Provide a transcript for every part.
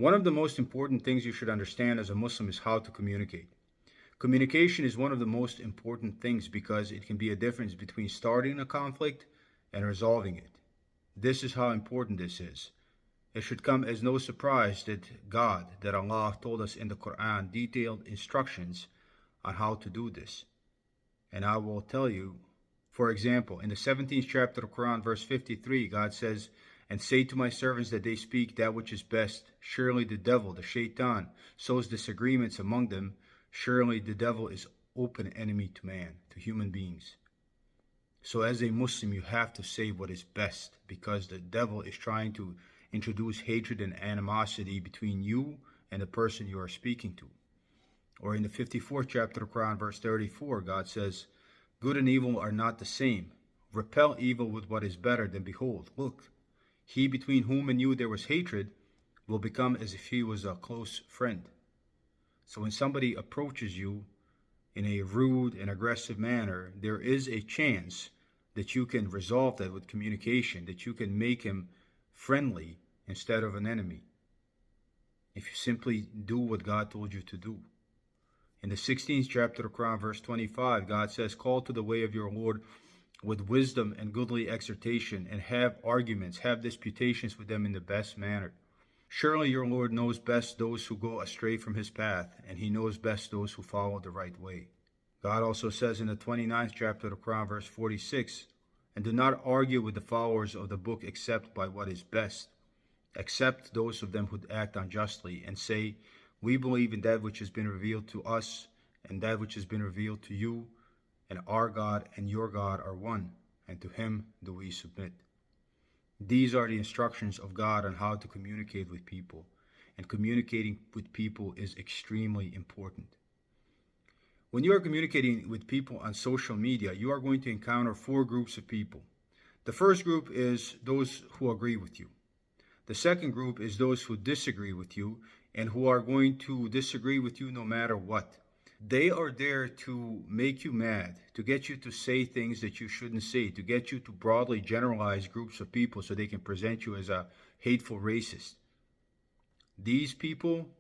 One of the most important things you should understand as a Muslim is how to communicate. Communication is one of the most important things because it can be a difference between starting a conflict and resolving it. This is how important this is. It should come as no surprise that Allah told us in the Quran detailed instructions on how to do this. And I will tell you, for example, in the 17th chapter of Quran, verse 53, God says, "And say to my servants that they speak that which is best. Surely the devil, the shaitan, sows disagreements among them. Surely the devil is open enemy to man, to human beings." So as a Muslim, you have to say what is best because the devil is trying to introduce hatred and animosity between you and the person you are speaking to. Or in the 54th chapter of Quran, verse 34, God says, "Good and evil are not the same. Repel evil with what is better, then behold, look, he between whom and you there was hatred will become as if he was a close friend." So when somebody approaches you in a rude and aggressive manner, there is a chance that you can resolve that with communication, that you can make him friendly instead of an enemy. If you simply do what God told you to do. In the 16th chapter of Quran, verse 25, God says, "Call to the way of your Lord with wisdom and goodly exhortation, and have arguments, have disputations with them in the best manner. Surely your Lord knows best those who go astray from his path, and he knows best those who follow the right way." God also says in the 29th chapter of Quran, verse 46, "And do not argue with the followers of the book except by what is best. Accept those of them who act unjustly, and say, we believe in that which has been revealed to us, and that which has been revealed to you, and our God and your God are one, and to him do we submit." These are the instructions of God on how to communicate with people, and communicating with people is extremely important. When you are communicating with people on social media, you are going to encounter four groups of people. The first group is those who agree with you. The second group is those who disagree with you and who are going to disagree with you no matter what. They are there to make you mad, to get you to say things that you shouldn't say, to get you to broadly generalize groups of people so they can present you as a hateful racist. These people,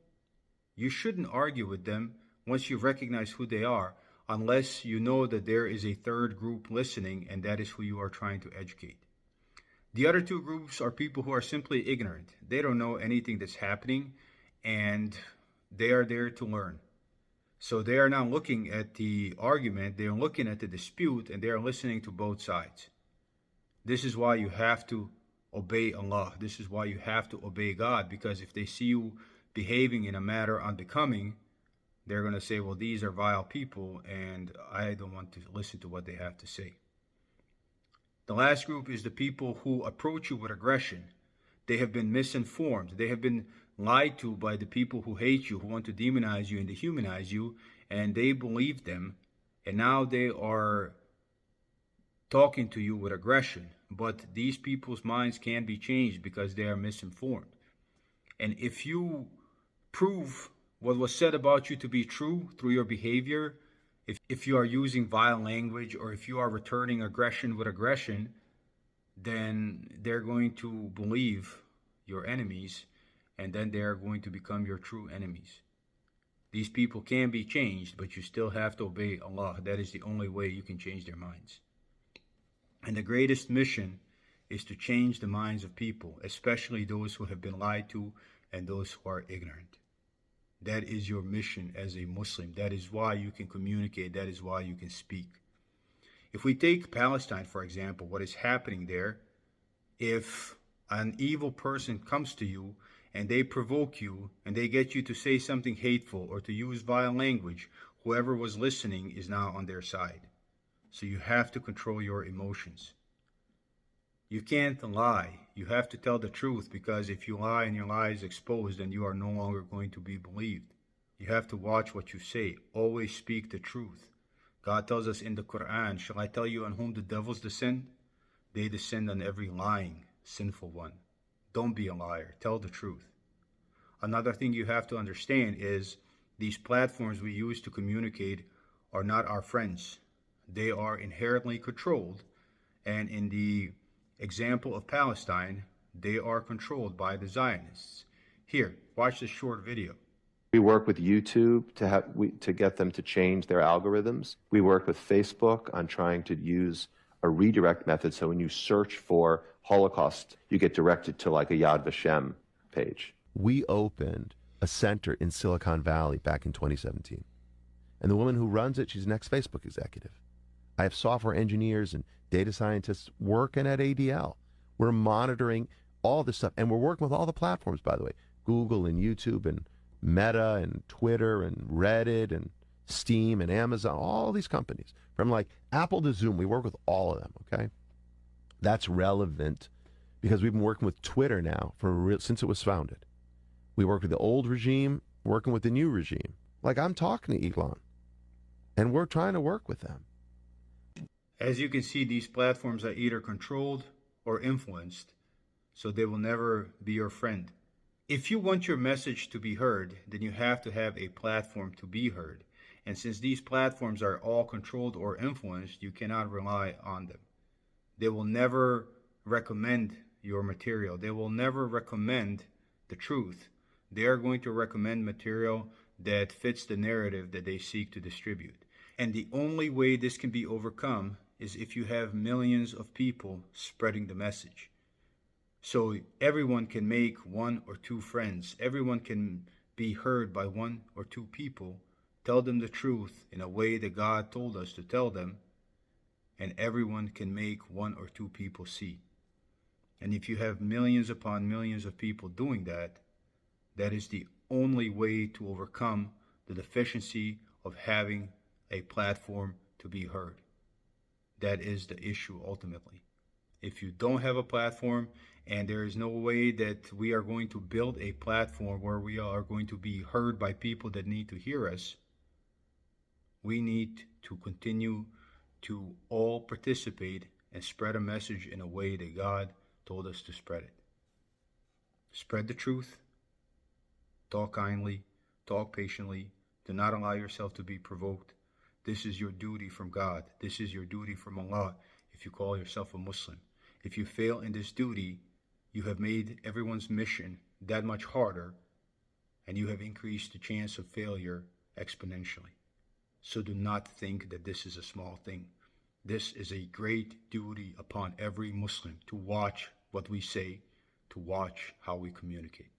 you shouldn't argue with them once you recognize who they are, unless you know that there is a third group listening and that is who you are trying to educate. The other two groups are people who are simply ignorant. They don't know anything that's happening and they are there to learn. So they are not looking at the argument, they are looking at the dispute, and they are listening to both sides. This is why you have to obey Allah. This is why you have to obey God, because if they see you behaving in a manner unbecoming, they're going to say, well, these are vile people, and I don't want to listen to what they have to say. The last group is the people who approach you with aggression. They have been misinformed. They have been lied to by the people who hate you, who want to demonize you and dehumanize you, and they believe them, and now they are talking to you with aggression. But these people's minds can be changed because they are misinformed. And if you prove what was said about you to be true through your behavior, if you are using vile language or if you are returning aggression with aggression, then they're going to believe your enemies, and then they are going to become your true enemies. These people can be changed, but you still have to obey Allah. That is the only way you can change their minds. And the greatest mission is to change the minds of people, especially those who have been lied to and those who are ignorant. That is your mission as a Muslim. That is why you can communicate. That is why you can speak. If we take Palestine, for example, what is happening there, if an evil person comes to you and they provoke you and they get you to say something hateful or to use vile language, whoever was listening is now on their side. So you have to control your emotions. You can't lie. You have to tell the truth, because if you lie and your lie is exposed, then you are no longer going to be believed. You have to watch what you say. Always speak the truth. God tells us in the Quran, "Shall I tell you on whom the devils descend? They descend on every lying, sinful one." Don't be a liar. Tell the truth. Another thing you have to understand is these platforms we use to communicate are not our friends. They are inherently controlled, and in the example of Palestine, they are controlled by the Zionists. Here, watch this short video. We work with YouTube to get them to change their algorithms. We work with Facebook on trying to use a redirect method, so when you search for Holocaust, you get directed to like a Yad Vashem page. We opened a center in Silicon Valley back in 2017. And the woman who runs it, she's an ex-Facebook executive. I have software engineers and data scientists working at ADL. We're monitoring all this stuff. And we're working with all the platforms, by the way, Google and YouTube and Meta and Twitter and Reddit and Steam and Amazon, all these companies. From like Apple to Zoom, we work with all of them, okay? That's relevant because we've been working with Twitter now since it was founded. We worked with the old regime, working with the new regime. Like I'm talking to Elon, and we're trying to work with them. As you can see, these platforms are either controlled or influenced, so they will never be your friend. If you want your message to be heard, then you have to have a platform to be heard. And since these platforms are all controlled or influenced, you cannot rely on them. They will never recommend your material. They will never recommend the truth. They are going to recommend material that fits the narrative that they seek to distribute. And the only way this can be overcome is if you have millions of people spreading the message. So everyone can make one or two friends. Everyone can be heard by one or two people. Tell them the truth in a way that God told us to tell them. And everyone can make one or two people see. And if you have millions upon millions of people doing that, that is the only way to overcome the deficiency of having a platform to be heard. That is the issue ultimately. If you don't have a platform, and there is no way that we are going to build a platform where we are going to be heard by people that need to hear us, we need to continue to all participate and spread a message in a way that God told us to spread it. Spread the truth. Talk kindly. Talk patiently. Do not allow yourself to be provoked. This is your duty from God. This is your duty from Allah if you call yourself a Muslim. If you fail in this duty, you have made everyone's mission that much harder, and you have increased the chance of failure exponentially. So do not think that this is a small thing. This is a great duty upon every Muslim to watch what we say, to watch how we communicate.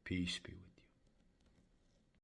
Peace be with you.